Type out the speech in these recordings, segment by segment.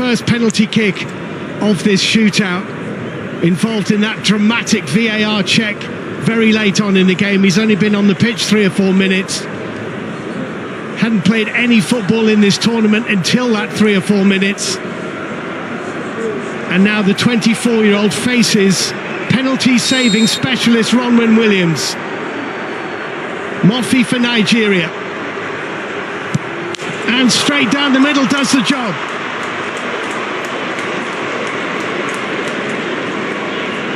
first penalty kick of this shootout, involved in that dramatic VAR check very late on in the game. He's only been on the pitch 3 or 4 minutes. Hadn't played any football in this tournament until that 3 or 4 minutes. And now the 24-year-old faces penalty-saving specialist Ronwen Williams. Mofi for Nigeria. And straight down the middle does the job.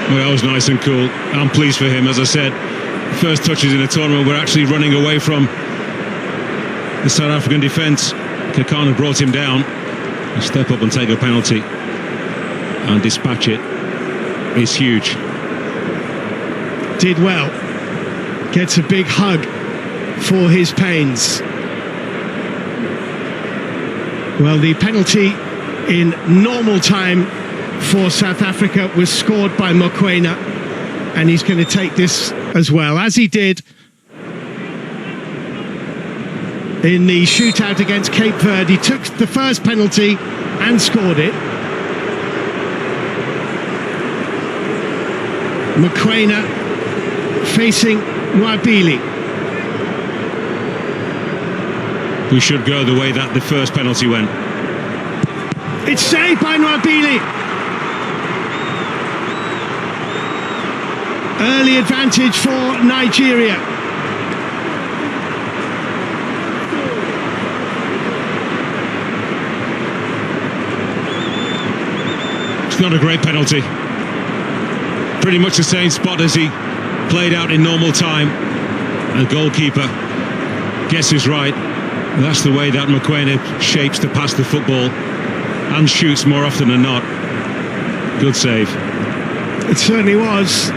Well, that was nice and cool. I'm pleased for him. As I said, first touches in the tournament, we're actually running away from the South African defence. Kakana brought him down. Step up and take a penalty and dispatch it is huge. Did well. Gets a big hug for his pains. Well, the penalty in normal time for South Africa was scored by Mokoena, and he's going to take this as well, as he did in the shootout against Cape Verde. He took the first penalty and scored it. Mokoena facing Nwabili. We should go the way that the first penalty went. It's saved by Nwabili. Early advantage for Nigeria. It's not a great penalty. Pretty much the same spot as he played out in normal time. The goalkeeper guesses right. That's the way that Mokoena shapes to pass the football and shoots more often than not. Good save. It certainly was.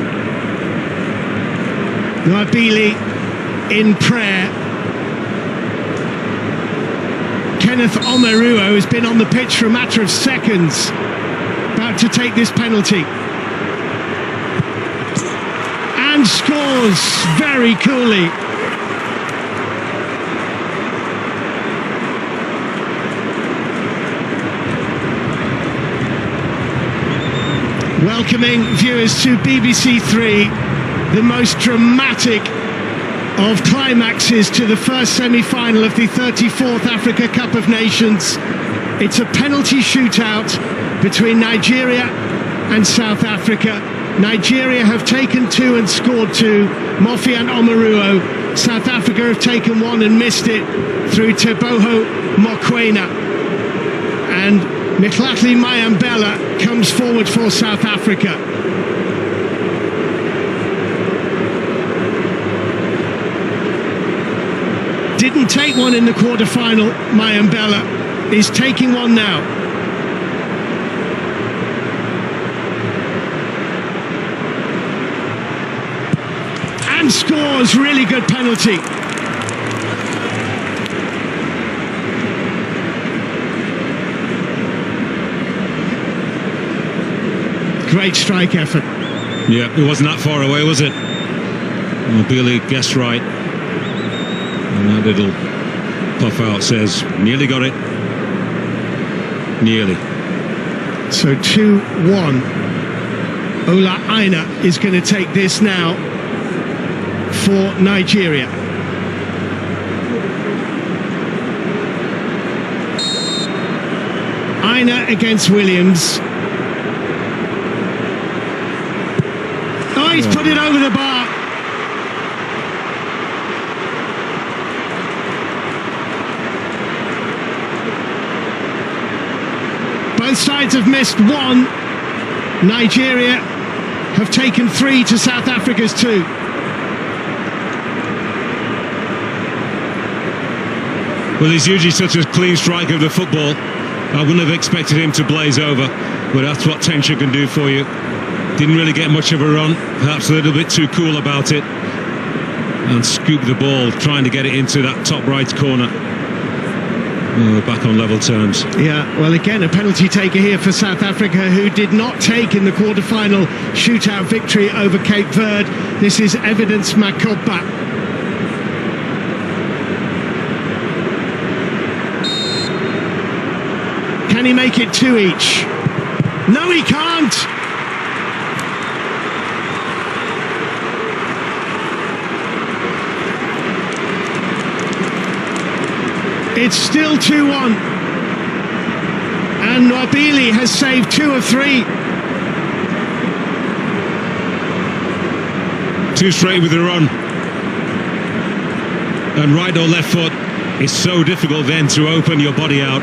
Nwabili in prayer. Kenneth Omeruo has been on the pitch for a matter of seconds, about to take this penalty. And scores very coolly. Welcoming viewers to BBC Three, the most dramatic of climaxes to the first semi-final of the 34th Africa Cup of Nations. It's a penalty shootout between Nigeria and South Africa. Nigeria have taken 2 and scored 2, Mofi and Omeruo. South Africa have taken 1 and missed it through Teboho Mokoena. And Mkhitaryan Mayambela comes forward for South Africa. Didn't take one in the quarter-final, Mayambela is taking one now. And scores, really good penalty. Great strike effort. Yeah, it wasn't that far away, was it? Billy guessed right. And that little puff out says, nearly got it. Nearly. So 2-1. Ola Aina is going to take this now for Nigeria. Aina against Williams. Oh, he's put it over the bar. Both sides have missed 1. Nigeria have taken 3 to South Africa's 2. Well, he's usually such a clean striker of the football. I wouldn't have expected him to blaze over, but that's what tension can do for you. Didn't really get much of a run, perhaps a little bit too cool about it, and scooped the ball, trying to get it into that top right corner. We're back on level terms. Yeah, well, again, a penalty taker here for South Africa, who did not take in the quarter-final shootout victory over Cape Verde. This is Evidence Makopa. Can he make it two each? No, he can't. It's still 2-1. And Wabili has saved 2 of 3. Too straight with the run. And right or left foot, it's so difficult then to open your body out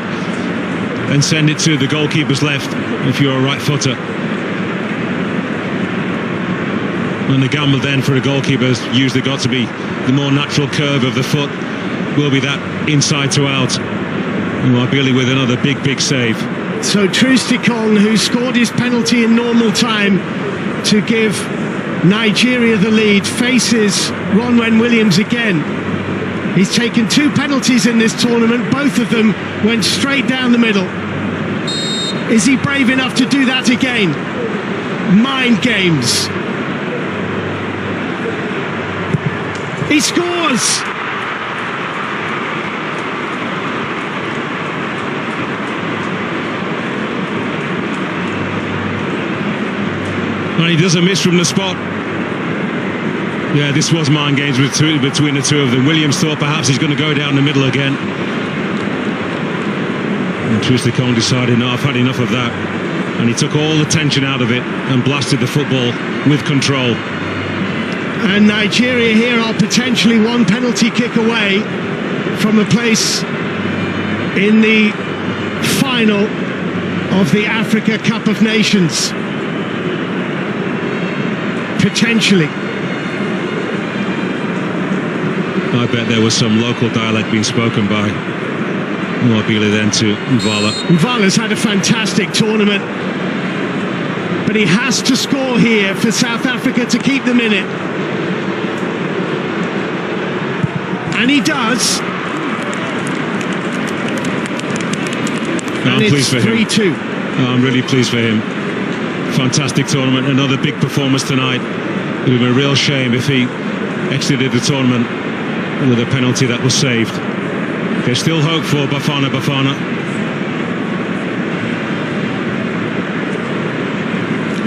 and send it to the goalkeeper's left if you're a right footer. And the gamble then for a goalkeeper has usually got to be the more natural curve of the foot will be that inside to out. And Wabili with another big save. So Trustikong, who scored his penalty in normal time to give Nigeria the lead, faces Ronwen Williams again. He's taken 2 penalties in this tournament. Both of them went straight down the middle. Is he brave enough to do that again? Mind games. He scores! And he doesn't miss from the spot. Yeah, this was mind games between the two of them. Williams thought perhaps he's going to go down the middle again. And Trustikong decided, no, I've had enough of that. And he took all the tension out of it and blasted the football with control. And Nigeria here are potentially 1 penalty kick away from a place in the final of the Africa Cup of Nations. Potentially. I bet there was some local dialect being spoken by Wabili then to Mvala. Mvala's had a fantastic tournament, but he has to score here for South Africa to keep them in it. And he does. I'm pleased for him. 3-2. I'm really pleased for him. Fantastic tournament, another big performance tonight. It would be a real shame if he exited the tournament with a penalty that was saved. There's still hope for Bafana Bafana.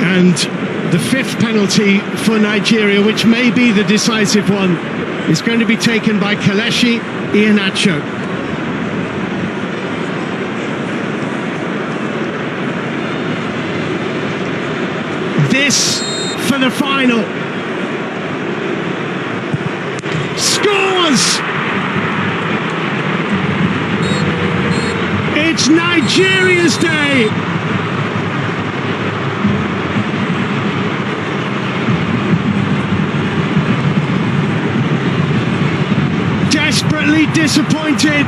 And the 5th penalty for Nigeria, which may be the decisive one, is going to be taken by Kelechi Iheanacho. This for the final. Scores! It's Nigeria's day! Desperately disappointed